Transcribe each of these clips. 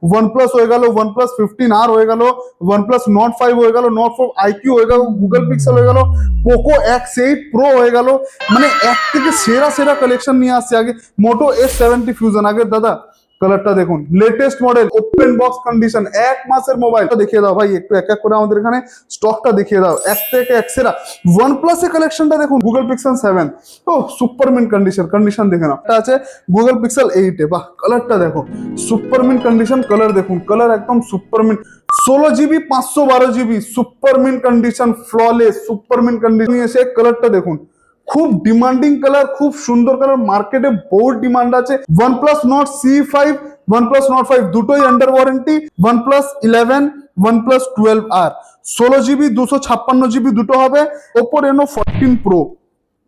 OnePlus হয়ে গেল, OnePlus 15R হয়ে গেল, OnePlus Nord 5 হয়ে গেল, Nord 4 IQ হয়ে গেল, Google Pixel হয়ে গেল, Poco X8 Pro হয়ে গেল। মানে এক থেকে সেরা সেরা কালেকশন নিয়ে আসছে। আগে মোটো S70 ফিউশন, আগে দাদা কালারটা দেখুন, latest model, open box condition, এক মাসের মোবাইল। দেখিয়ে দাও ভাই, একটু এক এক করে আমাদের এখানে স্টকটা দেখিয়ে দাও, এক থেকে এক সেরা। OnePlus এর কালেকশনটা দেখুন, Google Pixel 7, ও সুপার মিন্ট কন্ডিশন দেখে নাও। এটা আছে Google Pixel 8 এ, বাহ কালারটা দেখো, সুপার মিন্ট কন্ডিশন, কালার দেখুন, কালার একদম super mint. 16 GB 512 GB super mint condition, flawless super mint condition এসে কালারটা দেখুন, খুব ডিমান্ডিং কালার, খুব সুন্দর কালার, মার্কেটে বহুত ডিমান্ড আছে। OnePlus Nord C5, OnePlus Nord 5 দুটোই under warranty. OnePlus 11, OnePlus 12R 16 GB 256 GB দুটো হবে। Oppo Reno 14 Pro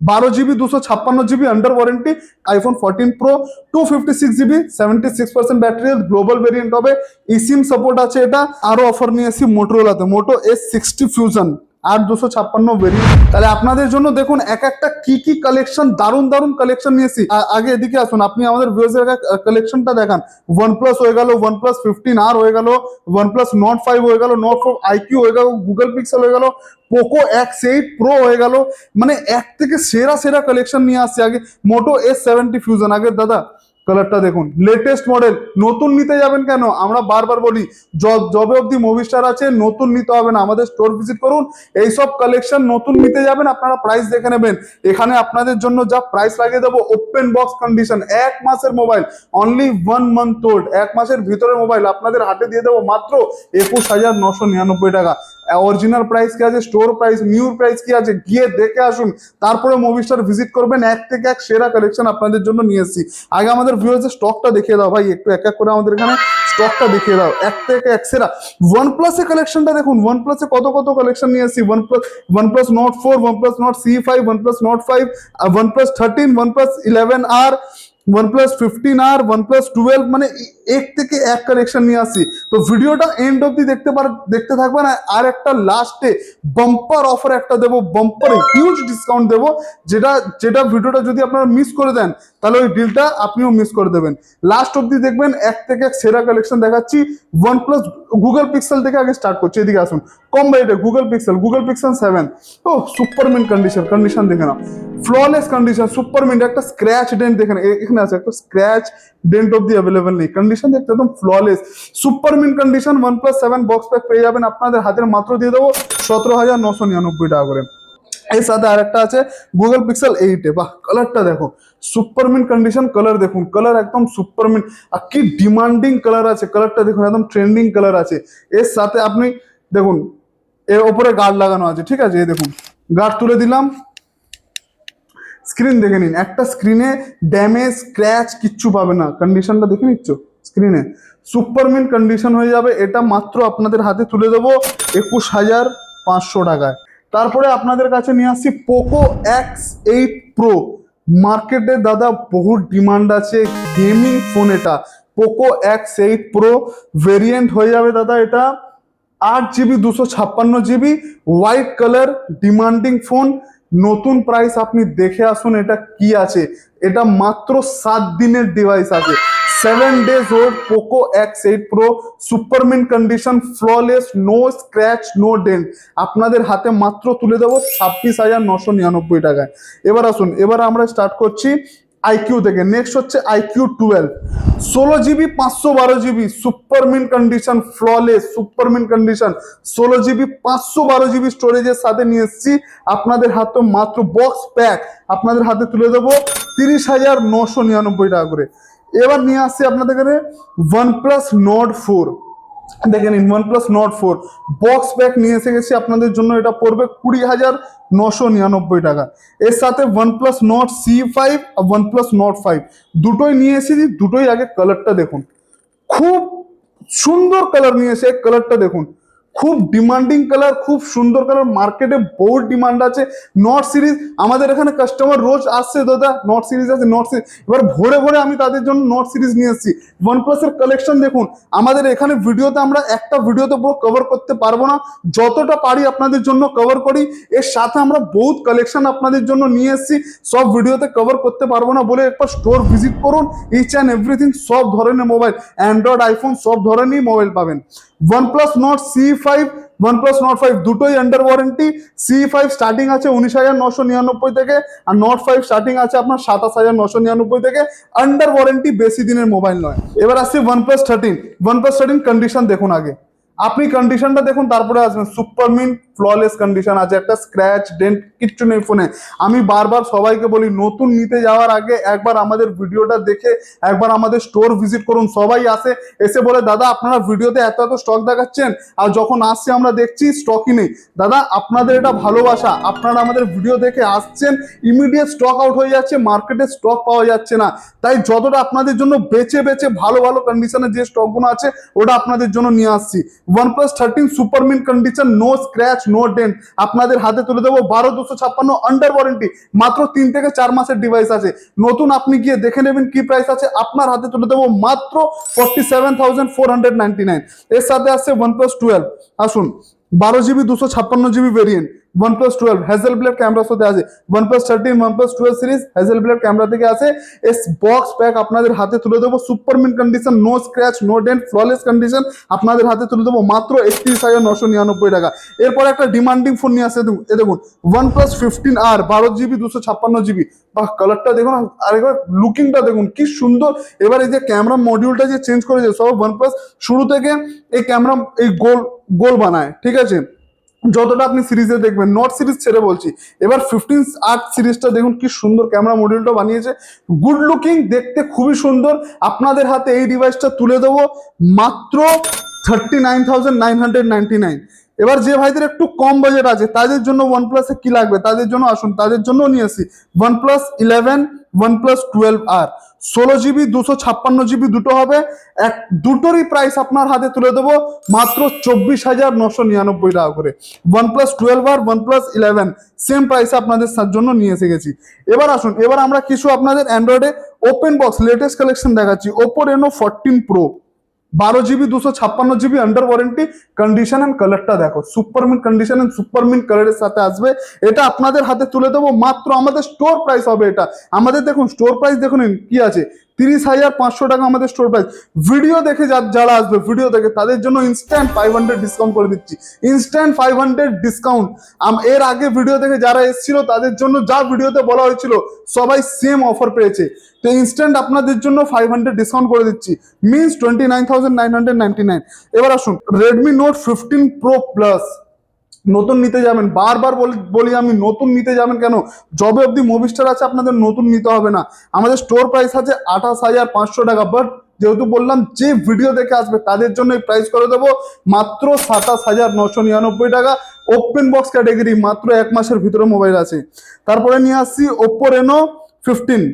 12 GB 256 GB under warranty. iPhone 14 Pro 256 GB 76% battery, global variant হবে, eSIM সাপোর্ট আছে। এটা আরো অফার নিয়ে এসেছি মোটরোলাতে, মোটো S60 ফিউশন 8256 ভেরিয়েন্ট। তাহলে আপনাদের জন্য দেখুন এক একটা কি কি কালেকশন, দারুণ দারুণ কালেকশন নিয়ে এসেছি। আগে এদিকে আসুন, আপনি আমাদের ভিউয়ার্সের কালেকশনটা দেখান। OnePlus হয়ে গেল, OnePlus 15R হয়ে গেল, OnePlus Nord 5 হয়ে গেল, Nord 4 IQ হয়ে গেল, Google Pixel হয়ে গেল, Poco X8 Pro হয়ে গেল। মানে এক থেকে সেরা সেরা কালেকশন নিয়ে আসছে। আগে মোটো S70 ফিউশন, আগে দাদা কালারটা দেখুন, লেটেস্ট মডেল। নতুন নিতে যাবেন কেন, আমরা বারবার বলি যবে অব্দি মুভিস্টার আছে নতুন নিতে হবে না, আমাদের স্টোর ভিজিট করুন। এইসব কালেকশন নতুন নিতে যাবেন, আপনারা প্রাইস দেখে নেবেন। এখানে আপনাদের জন্য যা প্রাইস লাগিয়ে দেবো, ওপেন বক্স কন্ডিশন, এক মাসের মোবাইল, অনলি 1 month ওল্ড, এক মাসের ভিতরে মোবাইল আপনাদের হাতে দিয়ে দেবো মাত্র 21,999 টাকা। অরিজিনাল প্রাইস কি আছে, স্টোর প্রাইস, নিউ প্রাইস কি আছে, গিয়ে দেখে আসুন, তারপরে মুভিস্টার ভিজিট করবেন। এক থেকে এক সেরা কালেকশন আপনাদের জন্য নিয়ে এসেছি। আগে আমাদের ভিউয়ার্সের স্টকটা দেখিয়ে দাও ভাই, একটু এক এক করে আমাদের এখানে স্টকটা দেখিয়ে দাও, এক থেকে এক সেরা। OnePlus এর কালেকশনটা দেখুন, OnePlus এ কত কত কালেকশন নিয়ে এসেছি। OnePlus Nord 4, OnePlus Nord C5, OnePlus Nord 5, OnePlus 13, OnePlus 11R, OnePlus 15R, OnePlus 12, মানে এক থেকে এক কালেকশন নিয়ে আসি। তো ভিডিওটা এন্ড অবধি দেখতে থাকবেন। আর একটা লাস্টে বাম্পার অফার একটা দেবো, বাম্পার হিউজ ডিসকাউন্ট দেবো, যেটা ভিডিওটা যদি আপনারা মিস করে দেন তাহলে ওই ডিলটা আপনিও মিস করে দেবেন। লাস্ট অবধি দেখবেন, এক থেকে এক সেরা কালেকশন দেখাচ্ছি। OnePlus Google Pixel থেকে আগে স্টার্ট করছি, এদিকে আসুন। কম বাজেটে Google Pixel 7, ও সুপার মিন্ট কন্ডিশন দেখে নাও, ফ্ললেস কন্ডিশন, সুপার মিন্ট। একটা স্ক্র্যাচ ডেন্ট দেখেন, এখানে আছে একটা স্ক্র্যাচ ডেন্ট অবধি অ্যাভেলেবেল নেই, কন্ডিশন দেখতে একদম flawless, super mint condition. OnePlus 7 box pack পেয়ে যাবেন আপনাদের হাতের, মাত্র দিয়ে দেবো 17,999 টাকা করে। এর সাথে আরেকটা আছে Google Pixel 8 এ, বাহ কালারটা দেখো, সুপার মিন্ট কন্ডিশন, কালার দেখুন, কালার একদম সুপার মিন্ট। আর কি ডিমান্ডিং কালার আছে, কালারটা দেখুন, একদম ট্রেন্ডিং কালার আছে। এর সাথে আপনি দেখুন, এর ওপরে গার্ড লাগানো আছে, ঠিক আছে, এই দেখুন গার্ড তুলে দিলাম, স্ক্রিন দেখে নিন, একটা স্ক্রিনে ড্যামেজ স্ক্র্যাচ কিচ্ছু পাবে না, কন্ডিশনটা দেখে নিচ্ছ স্ক্রিনে, সুপার মিন্ট কন্ডিশন হয়ে যাবে। এটা মাত্র আপনাদের হাতে তুলে দেবো 21,500 টাকায়। তারপরে আপনাদের কাছে নিয়ে আসছি Poco X8 Pro। মার্কেটে দাদা বহু ডিমান্ড আছে গেমিং ফোন, এটা Poco X8 Pro ভেরিয়েন্ট হয়ে যাবে দাদা। এটা 8 GB 256 GB, white colour, demanding phone. নতুন প্রাইস আপনি দেখে আসুন এটা কি আছে। এটা মাত্র 7 দিনের ডিভাইস আছে, 7 days old Poco X8 Pro, super mint condition, flawless, no scratch, no dent. আপনাদের হাতে মাত্র তুলে দেবো 26,999 টাকায়। এবার আসুন, এবার আমরা স্টার্ট করছি IQ থেকে। নেক্সট হচ্ছে IQ 12, 16 GB 512 GB super mint condition, flawless, super mint condition, 16 GB 512 GB স্টোরেজের সাথে নিয়ে এসেছি আপনাদের হাতে মাত্র, বক্স প্যাক আপনাদের হাতে তুলে দেবো 30,999 টাকা করে। এবার নিয়ে আসছি আপনাদের কাছে OnePlus Nord 4, দেখে নিন OnePlus Nord 4 বক্স প্যাক নিয়ে এসে গেছি আপনাদের জন্য। এটা পড়বে 20,999 টাকা। এর সাথে OnePlus Nord C5 আর OnePlus Nord 5 দুটোই নিয়ে এসেছি। দুটোই আগে কালারটা দেখুন, খুব সুন্দর কালার নিয়ে এসে, কালারটা দেখুন, খুব ডিমান্ডিং কালার, খুব সুন্দর কালার, মার্কেটে বহুত ডিমান্ড আছে। নট সিরিজ আমাদের এখানে কাস্টমার রোজ আসছে, দাদা নট সিরিজ আছে, নট সিরিজ, এবার ভরে ভরে আমি তাদের জন্য নট সিরিজ নিয়ে এসেছি। ওয়ানপ্লাসের কালেকশন দেখুন, আমাদের এখানে ভিডিওতে আমরা একটা ভিডিওতে পুরো কভার করতে পারবো না, যতটা পারি আপনাদের জন্য কভার করি। এর সাথে আমরা বহুত কালেকশন আপনাদের জন্য নিয়ে এসেছি, সব ভিডিওতে কভার করতে পারবো না বলে একবার স্টোর ভিজিট করুন। ইচ অ্যান্ড এভরিথিং, সব ধরনের মোবাইল, অ্যান্ড্রয়েড আইফোন সব ধরনেরই মোবাইল পাবেন। OnePlus Nord C5, OnePlus Nord 5 দুটোই আন্ডার ওয়ারেন্টি। C5 স্টার্টিং আছে 19,999 থেকে, আর Nord 5 স্টার্টিং আছে আপনার 27,999 থেকে। আন্ডার ওয়ারেন্টি, বেশি দিনের মোবাইল নয়। এবার আসছি OnePlus 13। OnePlus 13 কন্ডিশন দেখুন আগে, আপনি কন্ডিশনটা দেখুন তারপরে আসবেন। সুপার মিন্ট ফ্ললেস কন্ডিশন আছে, একটা স্ক্র্যাচ ডেন্ট কিচ্ছু নেই ফোনে। আমি বারবার সবাইকে বলি, নতুন নিতে যাওয়ার আগে একবার আমাদের ভিডিওটা দেখে একবার আমাদের স্টোর ভিজিট করুন। সবাই আসে, এসে বলে দাদা আপনারা ভিডিওতে এত এত স্টক দেখাচ্ছেন, আর যখন আসছে আমরা দেখছি স্টকই নেই। দাদা আপনাদের এটা ভালোবাসা, আপনারা আমাদের ভিডিও দেখে আসছেন, ইমিডিয়েট স্টক আউট হয়ে যাচ্ছে, মার্কেটে স্টক পাওয়া যাচ্ছে না। তাই যতটা আপনাদের জন্য বেছে বেছে ভালো ভালো কন্ডিশনে যে স্টকগুলো আছে ওটা আপনাদের জন্য নিয়ে আসছি। OnePlus 13 super mint condition, no scratch no dent, আপনাদের হাতে তুলে দেবো 12,256 আন্ডার ওয়ারেন্টি। মাত্র 3 থেকে 4 মাসের ডিভাইস আছে, নতুন আপনি গিয়ে দেখে নেবেন কি প্রাইস আছে। আপনার হাতে তুলে দেবো মাত্র 47,499। এর সাথে আসছে OnePlus 12। আসুন, 12GB 256GB variant OnePlus 12 hazel blade ক্যামেরার সাথে আছে। OnePlus 13 OnePlus 12 series Hasselblad camera থেকে আছে। এস বক্স প্যাক আপনাদের হাতে তুলে দেবো, super mint condition, no scratch no dent, flawless condition, আপনাদের হাতে তুলে দেবো মাত্র 31,999 টাকা। এরপর একটা ডিমান্ডিং ফোন নিয়ে আসে, এ দেখুন OnePlus 15R 12GB 256GB। বাহ, কালারটা দেখুন, আর এবার লুকিংটা দেখুন কি সুন্দর। এবার এই যে ক্যামেরা মডিউলটা যে চেঞ্জ করেছে, সব OnePlus শুরু থেকে এই ক্যামেরা এই গোল গোল বানায়, ঠিক আছে, যতটা আপনি সিরিজে দেখবেন। নট সিরিজ ছেড়ে বলছি, এবার 15R সিরিজটা দেখুন কি সুন্দর ক্যামেরা মডিউলটা বানিয়েছে, গুড লুকিং, দেখতে খুবই সুন্দর। আপনাদের হাতে এই ডিভাইসটা তুলে দেবো মাত্র 39,999। এবার যে ভাইদের একটু কম বাজেট আছে তাদের জন্য OnePlus-এ কি লাগবে, তাদের জন্য আসুন, তাদের জন্য নিয়ে আসি OnePlus 11, OnePlus 12R 16GB 256GB দুটো হবে। দুটোরই প্রাইস আপনার হাতে তুলে দেবো মাত্র 24,999 টাকা করে। OnePlus 12R OnePlus 11 সেম প্রাইসে আপনাদের জন্য নিয়ে এসে গেছি। এবার আসুন, এবার আমরা কিছু আপনাদের অ্যান্ড্রয়েডে ওপেন বক্স লেটেস্ট কালেকশন দেখাচ্ছি। Oppo Reno 14 Pro 12GB 256GB under warranty. Condition and কালারটা দেখো, super mint condition and super mint কালারের সাথে আসবে। এটা আপনাদের হাতে তুলে দেবো মাত্র, আমাদের স্টোর প্রাইস হবে এটা। আমাদের দেখুন স্টোর প্রাইস দেখুন কি আছে, 30,500 টাকা আমাদের স্টোর প্রাইস। ভিডিও দেখে যারা আসবে, ভিডিও দেখে তাদের জন্য ইনস্ট্যান্ট 500 ডিসকাউন্ট করে দিচ্ছি, ইনস্ট্যান্ট 500 ডিসকাউন্ট। এর আগে ভিডিও দেখে যারা এসেছিল তাদের জন্য যা ভিডিওতে বলা হয়েছিল সবাই সেম অফার পেয়েছে। তো ইনস্ট্যান্ট আপনাদের জন্য 500 ডিসকাউন্ট করে দিচ্ছি, মিনস 29,999। এবার আসুন, Redmi Note 15 Pro Plus নতুন নিতে যাবেন, বারবার বলি আমি, নতুন নিতে যাবেন কেন, যবে অবধি মুভিস্টার আছে আপনাদের নতুন নিতে হবে না। আমাদের স্টোর প্রাইস আছে 28,500 টাকা, বাট যেহেতু বললাম যে ভিডিও দেখে আসবে তাদের জন্য এই প্রাইস করে দেবো মাত্র 27,999 টাকা। ওপেন বক্স ক্যাটেগরি, মাত্র 1 মাসের ভিতরে মোবাইল আছে। তারপরে নিয়ে আসছি Oppo Reno 15।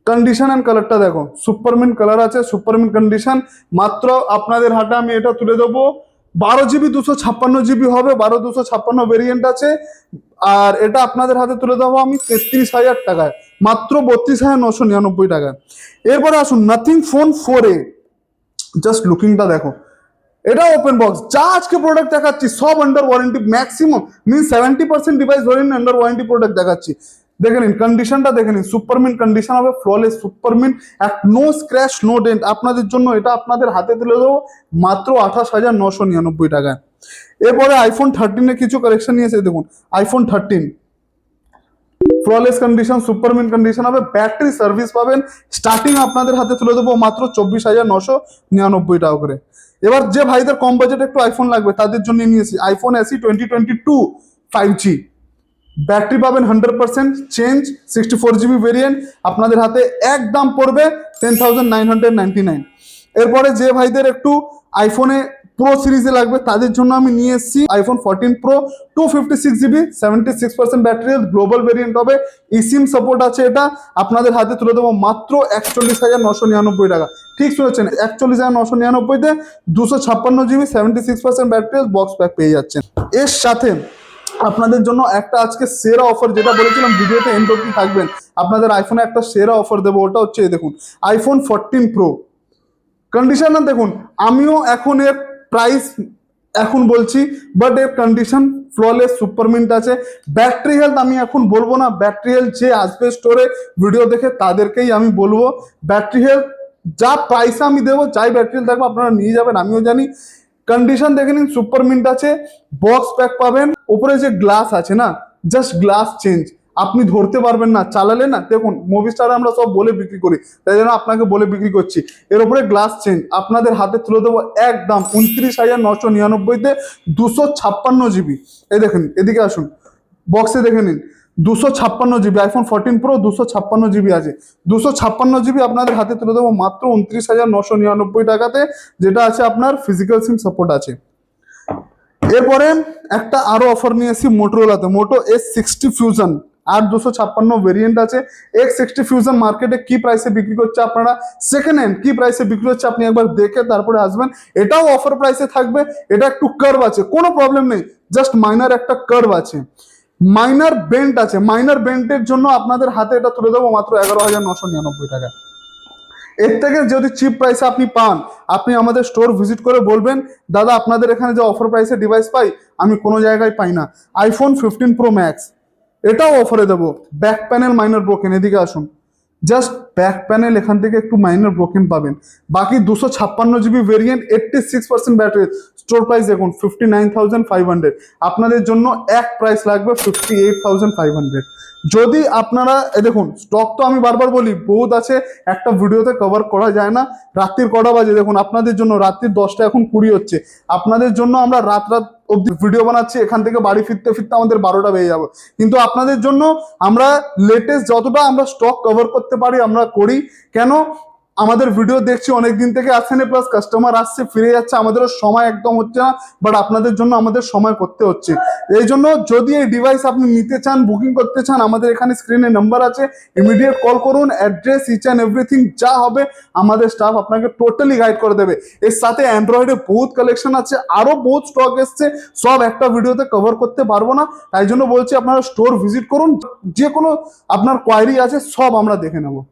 কন্ডিশন এন্ড কালারটা দেখো, সুপার মিন্ট কালার আছে, সুপার মিন্ট কন্ডিশন। মাত্র আপনাদের হাতে আমি এটা তুলে দেবো 12GB 256GB হবে, 12/256 ভেরিয়েন্ট আছে। আর এটা আপনাদের হাতে তুলে দেবো আমি 33,000 টাকায়, মাত্র 32,999 টাকায়। এরপরে আসুন নাথিং ফোন 4A, জাস্ট লুকিংটা দেখো, এটা ওপেন বক্স। যা আজকে প্রোডাক্ট দেখাচ্ছি সব আন্ডার ওয়ারেন্টি, ম্যাক্সিমাম মিন 70% ডিভাইস ধরে নিন আন্ডার ওয়ারেন্টি প্রোডাক্ট দেখাচ্ছি। দেখে নিন কন্ডিশনটা, দেখে নিন সুপার মিন্ট কন্ডিশন হবে, flawless super mint, no scratch no dent. আপনাদের জন্য এটা আপনাদের হাতে তুলে দেবো মাত্র 28,999 টাকায়। এরপরে iPhone 13 এর কিছু কালেকশন নিয়েছে, দেখুন iPhone 13 flawless condition, super mint condition হবে, ব্যাটারি সার্ভিস পাবেন। স্টার্টিং আপনাদের হাতে তুলে দেবো মাত্র 24,999 টাকা করে। এবার যে ভাইদের কম বাজেটে একটু আইফোন লাগবে তাদের জন্য নিয়েছি iPhone SE 2022 5G। ব্যাটারি পাবেন 100% চেঞ্জ, 64GB ভেরিয়েন্ট, আপনাদের হাতে একদম পড়বে 10,999। এরপরে যে ভাইদের একটু আইফোনে প্রো সিরিজে লাগবে তাদের জন্য আমি নিয়ে এসেছি iPhone 14 pro 256 GB 76% battery health, global variant হবে, ইসিম সাপোর্ট আছে। এটা আপনাদের হাতে তুলে দেবো মাত্র 41,999 টাকা। ঠিক শুনেছেন, 41,999-তে 256 GB 76% battery health box pack পেয়ে যাচ্ছেন। এর সাথে আপনাদের জন্য একটা আজকে সেরা অফার, যেটা বলেছিলাম ভিডিওতে এন্ড অবধি থাকবেন, আপনাদের আইফোনে একটা সেরা অফার দেবো। ওটা হচ্ছে এই দেখুন আইফোন 14 প্রো কন্ডিশন দেখুন। আমিও এখন এর প্রাইস এখন বলছি, বাট এর কন্ডিশন ফ্ললেস সুপারমিন্ট আছে। ব্যাটারি হেলথ আমি এখন বলবো না, ব্যাটারি হেলথ যে আসবে স্টোরে ভিডিও দেখে তাদেরকেই আমি বলবো। ব্যাটারি হেলথ যা প্রাইসে আমি দেবো, যাই ব্যাটারি হেলথ দেখবো আপনারা নিয়ে যাবেন, আমিও জানি। কন্ডিশন দেখে নিন, সুপারমিন্ট আছে, বক্স প্যাক পাবেন। উপরে যে গ্লাস আছে না, জাস্ট গ্লাস চেঞ্জ, আপনি ধরতে পারবেন না, চালালে না। দেখুন মুভি স্টারে আমরা সব বলে বিক্রি করি, তাই জন্য আপনাকে বলে বিক্রি করছি। এর উপরে গ্লাস চেঞ্জ আপনাদের হাতে তুলে দেবো একদম 29,999-তে 256 জিবি। এই দেখেন, এদিকে আসুন, বক্সে দেখে নিন 256 জিবি আইফোন 14 প্রো 256 জিবি আছে। 256 জিবি আপনাদের হাতে তুলে দেবো মাত্র 29,999 টাকাতে, যেটা আছে আপনার ফিজিক্যাল সিম সাপোর্ট আছে। এরপরে একটা আরো অফার নিয়ে এসেছি মোটরোলাতে, মোটো S60 ফিউশন। আর 256 ভেরিয়েন্ট আছে। X60 ফিউশন মার্কেটে কি প্রাইসে বিক্রি করছে, আপনারা সেকেন্ড হ্যান্ড কি প্রাইসে বিক্রি হচ্ছে আপনি একবার দেখে তারপরে আসবেন। এটাও অফার প্রাইসে থাকবে। এটা একটু কার্ভ আছে, কোনো প্রবলেম নেই, জাস্ট মাইনার একটা কার্ভ আছে, মাইনার বেন্ট আছে। মাইনার বেন্টের জন্য আপনাদের হাতে এটা তুলে দেবো মাত্র 11,999 টাকা। এর থেকে যদি চিপ প্রাইসে আপনি পান, আপনি আমাদের স্টোর ভিজিট করে বলবেন দাদা আপনাদের এখানে যে অফার প্রাইসে ডিভাইস পাই আমি কোনো জায়গায় পাই না। আইফোন 15 প্রো ম্যাক্স এটাও অফারে দেবো। ব্যাক প্যানেল মাইনর ব্রোকেন, এদিকে আসুন, জাস্ট ব্যাক প্যানেল এখান থেকে একটু মাইনর ব্রোকেন পাবেন। বাকি 256 GB variant 86% battery, store price দেখুন 59,500। আপনাদের জন্য এক প্রাইস লাগবে 58,500। যদি আপনারা দেখুন স্টক তো আমি বারবার বলি বহুত আছে, একটা ভিডিওতে কভার করা যায় না। রাত্রির কটা বাজে দেখুন, আপনাদের জন্য রাত্রির 10টা এখন 20 হচ্ছে। আপনাদের জন্য আমরা রাত অব্দি ভিডিও বানাচ্ছি, এখান থেকে বাড়ি ফিরতে ফিরতে আমাদের 12টা বেজে যাবে। কিন্তু আপনাদের জন্য আমরা লেটেস্ট যতটা আমরা স্টক কভার করতে পারি আমরা করি। কেন, আমাদের ভিডিও দেখছি অনেক দিন থেকে আসেনি, প্লাস কাস্টমার আসছে ফিরে যাচ্ছে, আমাদেরও সময় একদম হচ্ছে না, বাট আপনাদের জন্য আমাদের সময় করতে হচ্ছে। এই জন্য যদি এই ডিভাইস আপনি নিতে চান, বুকিং করতে চান, আমাদের এখানে স্ক্রিনে নাম্বার আছে, ইমিডিয়েট কল করুন। অ্যাড্রেস ইচ অ্যান্ড এভরিথিং যা হবে আমাদের স্টাফ আপনাকে টোটালি গাইড করে দেবে। এর সাথে অ্যান্ড্রয়েডে বহুত কালেকশন আছে, আরো বহুত স্টক এসছে, সব একটা ভিডিওতে কভার করতে পারবো না। তাই জন্য বলছি আপনারা স্টোর ভিজিট করুন, যে কোনো আপনার কোয়ারি আছে সব আমরা দেখে নেবো।